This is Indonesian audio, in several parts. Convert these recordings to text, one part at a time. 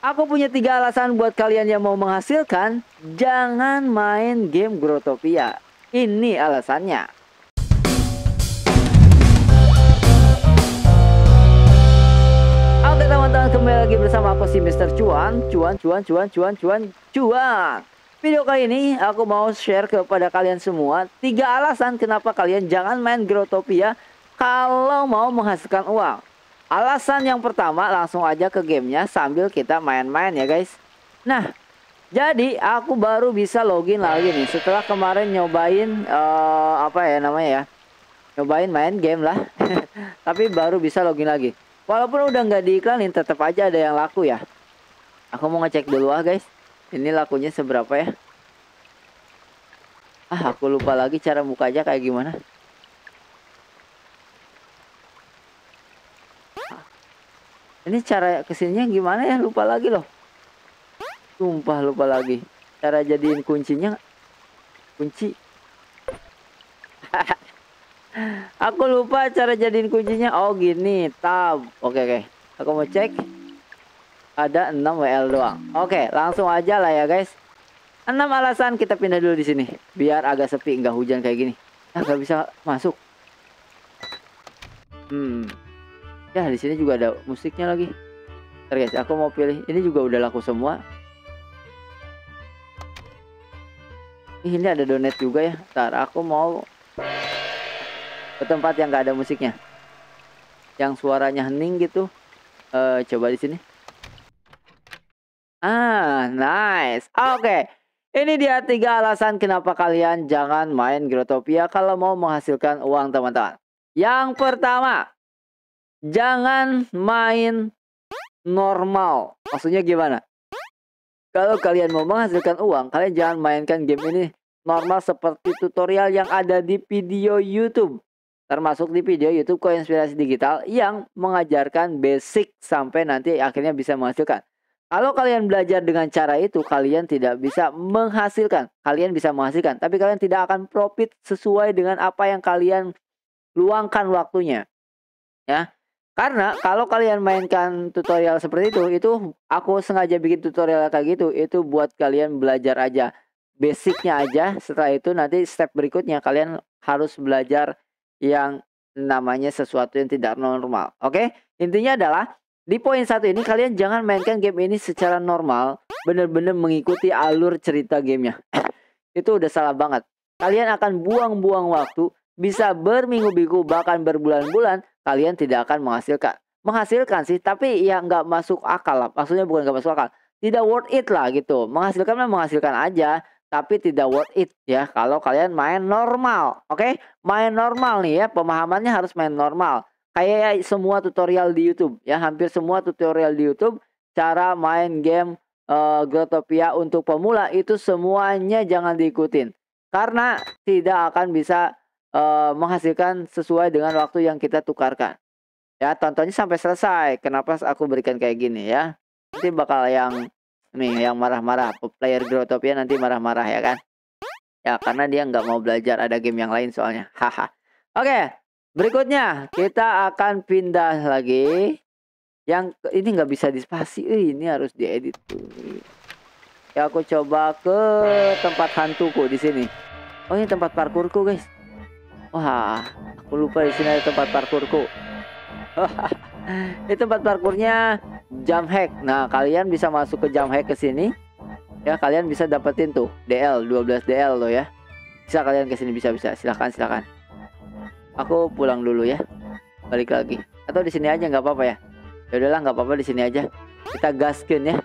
Aku punya 3 alasan buat kalian yang mau menghasilkan. Jangan main game Growtopia. Ini alasannya. Oke teman-teman, kembali lagi bersama aku si Mr. Cuan. Cuan. Video kali ini aku mau share kepada kalian semua 3 alasan kenapa kalian jangan main Growtopia kalau mau menghasilkan uang. Alasan yang pertama, langsung aja ke gamenya sambil kita main-main ya guys. Nah, jadi aku baru bisa login lagi nih setelah kemarin nyobain apa ya namanya ya, nyobain main game lah. Tapi baru bisa login lagi. Walaupun udah nggak diiklanin, tetap aja ada yang laku ya. Aku mau ngecek dulu guys, ini lakunya seberapa ya. Aku lupa lagi cara bukanya kayak gimana. Ini cara kesininya gimana ya, lupa lagi loh. Sumpah lupa lagi. Cara jadiin kuncinya. Kunci. Aku lupa cara jadiin kuncinya. Oh gini, tab. Oke. Aku mau cek. Ada 6 WL doang. Oke, langsung aja lah ya guys. 6 alasan, kita pindah dulu di sini. Biar agak sepi, nggak hujan kayak gini. Nggak bisa masuk. Ya di sini juga ada musiknya lagi. Ntar guys, aku mau pilih. Ini juga udah laku semua. Ini ada donate juga ya. Ntar aku mau ke tempat yang gak ada musiknya, yang suaranya hening gitu. Coba di sini. Nice. Oke. Ini dia 3 alasan kenapa kalian jangan main Growtopia kalau mau menghasilkan uang teman-teman. Yang pertama, jangan main normal. Maksudnya gimana? Kalau kalian mau menghasilkan uang, kalian jangan mainkan game ini normal seperti tutorial yang ada di video YouTube. Termasuk di video YouTube Koinspirasi Digital yang mengajarkan basic sampai nanti akhirnya bisa menghasilkan. Kalau kalian belajar dengan cara itu, kalian tidak bisa menghasilkan. Kalian bisa menghasilkan, tapi kalian tidak akan profit sesuai dengan apa yang kalian luangkan waktunya. Ya. Karena kalau kalian mainkan tutorial seperti itu aku sengaja bikin tutorial kayak gitu, itu buat kalian belajar aja. Basicnya aja, setelah itu nanti step berikutnya kalian harus belajar yang namanya sesuatu yang tidak normal. Oke? Intinya adalah di poin 1 ini kalian jangan mainkan game ini secara normal, bener-bener mengikuti alur cerita gamenya. Itu udah salah banget. Kalian akan buang-buang waktu, bisa berminggu-minggu bahkan berbulan-bulan, kalian tidak akan menghasilkan sih, tapi ya nggak masuk akal lah. Maksudnya bukan nggak masuk akal, tidak worth it lah gitu. Menghasilkan aja, tapi tidak worth it ya kalau kalian main normal. Oke? Main normal nih ya, pemahamannya harus main normal. Kayak semua tutorial di YouTube ya, hampir semua tutorial di YouTube cara main game Growtopia untuk pemula itu semuanya jangan diikutin. Karena tidak akan bisa menghasilkan sesuai dengan waktu yang kita tukarkan. Ya, tontonnya sampai selesai. Kenapa aku berikan kayak gini ya? Nanti bakal yang marah-marah. Player Growtopia nanti marah-marah ya kan? Ya, karena dia nggak mau belajar, ada game yang lain soalnya. Haha. Oke, berikutnya kita akan pindah lagi. Yang ini nggak bisa dispasi. Ini harus diedit tuh. Ya, aku coba ke tempat hantuku di sini. Oh, ini tempat parkurku guys. Wah, aku lupa di sini ada tempat parkurku. Ini tempat parkurnya jump hack. Nah, kalian bisa masuk ke jump hack ke sini. Ya, kalian bisa dapetin tuh DL 12 DL loh ya. Bisa kalian ke sini, bisa. Silakan. Aku pulang dulu ya. Balik lagi. Atau di sini aja nggak apa-apa ya. Ya udahlah, nggak apa-apa, di sini aja. Kita gaskin ya.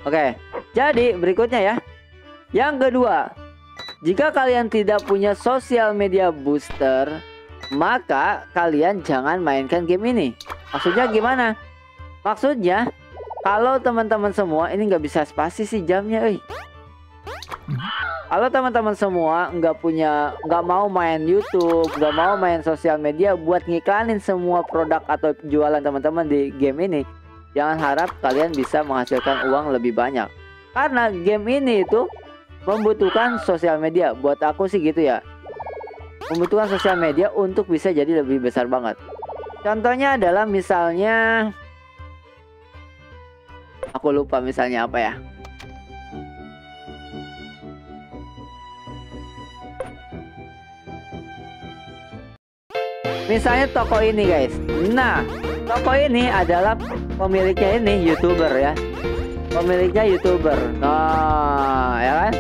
Oke. Jadi, berikutnya ya. Yang kedua, jika kalian tidak punya sosial media booster, maka kalian jangan mainkan game ini. Maksudnya gimana? Maksudnya kalau teman-teman semua ini nggak bisa spasi sih jamnya, Kalau teman-teman semua nggak mau main YouTube, nggak mau main sosial media buat ngiklanin semua produk atau jualan teman-teman di game ini, jangan harap kalian bisa menghasilkan uang lebih banyak. Karena game ini itu membutuhkan sosial media. Buat aku sih gitu ya. Membutuhkan sosial media untuk bisa jadi lebih besar banget. Contohnya adalah misalnya Aku lupa misalnya apa ya. Misalnya toko ini guys. Nah, toko ini adalah pemiliknya ini YouTuber ya. Pemiliknya YouTuber. Nah, ya kan?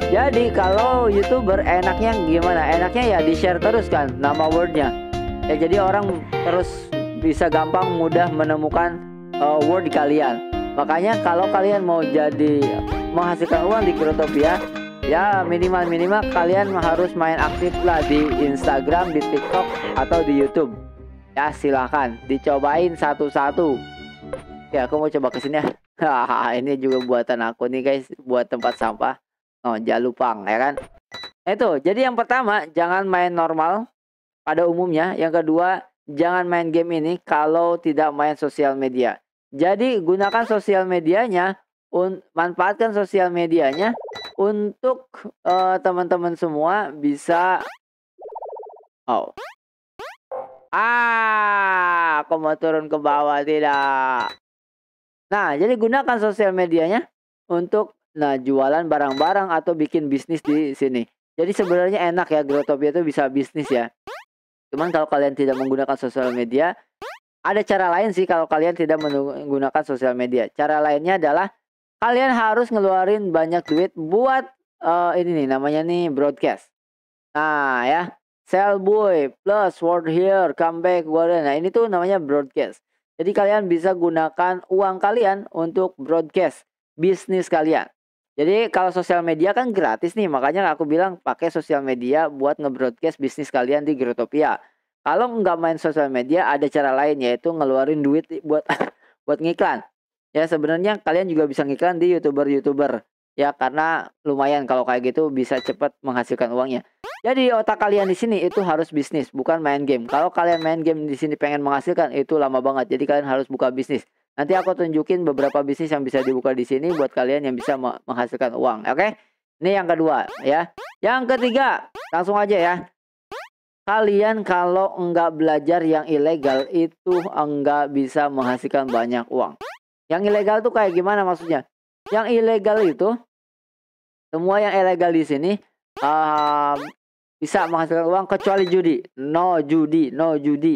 Jadi kalau YouTuber enaknya gimana? Enaknya ya di-share terus kan nama wordnya. Ya jadi orang terus bisa gampang mudah menemukan word kalian. Makanya kalau kalian mau jadi menghasilkan uang di Growtopian, ya minimal kalian harus main aktif lah di Instagram, di TikTok atau di YouTube. Ya silahkan dicobain satu-satu. Ya aku mau coba kesini ya. Ini juga buatan aku nih guys, buat tempat sampah. Oh Jalupang ya kan. Itu jadi yang pertama jangan main normal pada umumnya. Yang kedua jangan main game ini kalau tidak main sosial media. Jadi gunakan sosial medianya, manfaatkan sosial medianya untuk teman-teman semua bisa. Oh, aku mau turun ke bawah tidak. Nah, jadi gunakan sosial medianya untuk jualan barang-barang atau bikin bisnis di sini. Jadi sebenarnya enak ya, Growtopian itu bisa bisnis ya. Cuman kalau kalian tidak menggunakan sosial media, ada cara lain sih kalau kalian tidak menggunakan sosial media. Cara lainnya adalah kalian harus ngeluarin banyak duit buat ini nih namanya nih broadcast. Nah ya, sell boy plus word here, come back, nah ini tuh namanya broadcast. Jadi kalian bisa gunakan uang kalian untuk broadcast bisnis kalian. Jadi kalau sosial media kan gratis nih, makanya aku bilang pakai sosial media buat nge-broadcast bisnis kalian di Growtopian. Kalau nggak main sosial media ada cara lain, yaitu ngeluarin duit buat buat ngiklan. Ya sebenarnya kalian juga bisa ngiklan di YouTuber ya, karena lumayan kalau kayak gitu bisa cepat menghasilkan uangnya. Jadi otak kalian di sini itu harus bisnis, bukan main game. Kalau kalian main game di sini pengen menghasilkan itu lama banget. Jadi kalian harus buka bisnis. Nanti aku tunjukin beberapa bisnis yang bisa dibuka di sini buat kalian yang bisa menghasilkan uang. Oke? Ini yang kedua ya. Yang ketiga, langsung aja ya. Kalian kalau enggak belajar yang ilegal itu enggak bisa menghasilkan banyak uang. Yang ilegal tuh kayak gimana maksudnya? Yang ilegal itu semua yang ilegal di sini bisa menghasilkan uang kecuali judi. No judi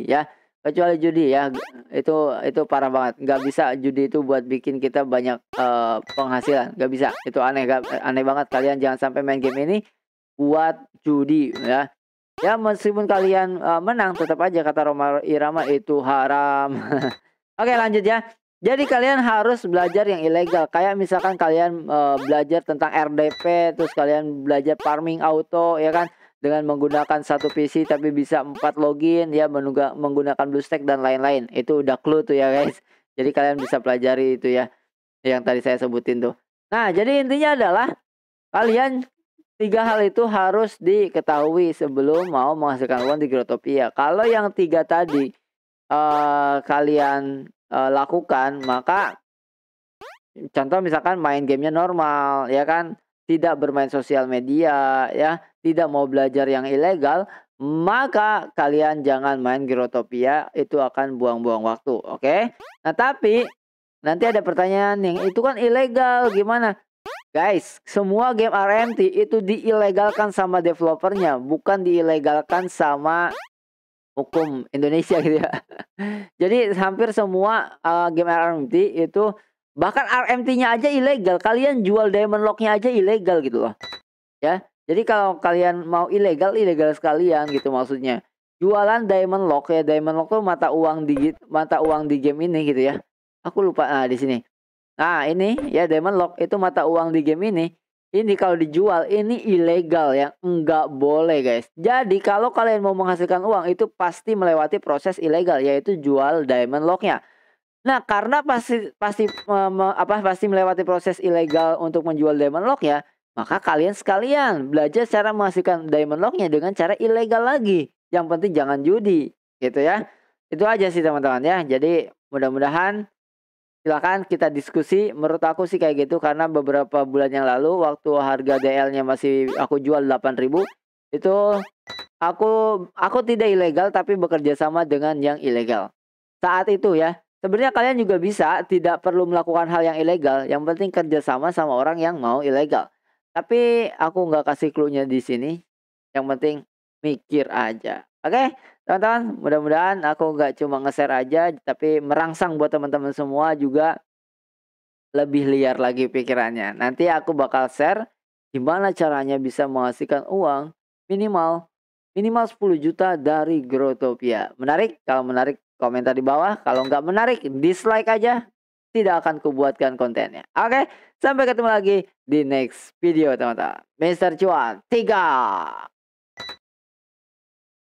ya. Kecuali judi ya. Itu parah banget. Nggak bisa judi itu buat bikin kita banyak penghasilan. Nggak bisa. Itu aneh banget. Kalian jangan sampai main game ini buat judi ya. Ya meskipun kalian menang tetap aja kata Rhoma Irama itu haram. Oke lanjut ya. Jadi kalian harus belajar yang ilegal. Kayak misalkan kalian belajar tentang RDP, terus kalian belajar farming auto ya kan, dengan menggunakan satu PC tapi bisa 4 login ya, menggunakan BlueStack dan lain-lain. Itu udah clue tuh ya guys. Jadi kalian bisa pelajari itu ya, yang tadi saya sebutin tuh. Nah jadi intinya adalah kalian 3 hal itu harus diketahui sebelum mau menghasilkan uang di Growtopian. Kalau yang 3 tadi kalian lakukan, maka contoh misalkan main gamenya normal ya kan, tidak bermain sosial media ya, tidak mau belajar yang ilegal, maka kalian jangan main Growtopian, itu akan buang-buang waktu. Oke? Nah tapi nanti ada pertanyaan yang itu kan ilegal gimana? Guys, semua game RMT itu diilegalkan sama developernya, bukan diilegalkan sama hukum Indonesia gitu ya. Jadi hampir semua game RMT itu, bahkan RMT-nya aja ilegal. Kalian jual diamond lock-nya aja ilegal gitu loh. Ya. Jadi kalau kalian mau ilegal sekalian gitu maksudnya. Jualan diamond lock ya, diamond lock tuh mata uang di game ini gitu ya. Aku lupa di sini. Nah, ini ya diamond lock itu mata uang di game ini. Ini kalau dijual ini ilegal ya, enggak boleh guys. Jadi kalau kalian mau menghasilkan uang itu pasti melewati proses ilegal, yaitu jual diamond lock-nya. Nah, karena pasti melewati proses ilegal untuk menjual diamond lock ya, maka kalian sekalian belajar cara menghasilkan diamond lock-nya dengan cara ilegal lagi. Yang penting jangan judi, gitu ya. Itu aja sih teman-teman ya. Jadi mudah-mudahan silakan kita diskusi. Menurut aku sih kayak gitu, karena beberapa bulan yang lalu waktu harga DL-nya masih aku jual 8.000, itu aku tidak ilegal tapi bekerja sama dengan yang ilegal. Saat itu ya, Sebenarnya kalian juga bisa tidak perlu melakukan hal yang ilegal, yang penting kerjasama sama orang yang mau ilegal. Tapi aku nggak kasih clue-nya di sini, yang penting mikir aja. Oke, teman-teman, mudah-mudahan aku nggak cuma nge-share aja, tapi merangsang buat teman-teman semua juga lebih liar lagi pikirannya. Nanti aku bakal share gimana caranya bisa menghasilkan uang minimal minimal 10 juta dari Growtopia. Menarik? Kalau menarik komentar di bawah. Kalau nggak menarik dislike aja. Tidak akan kubuatkan kontennya. Oke, sampai ketemu lagi di next video teman-teman. Mister Cuan 3.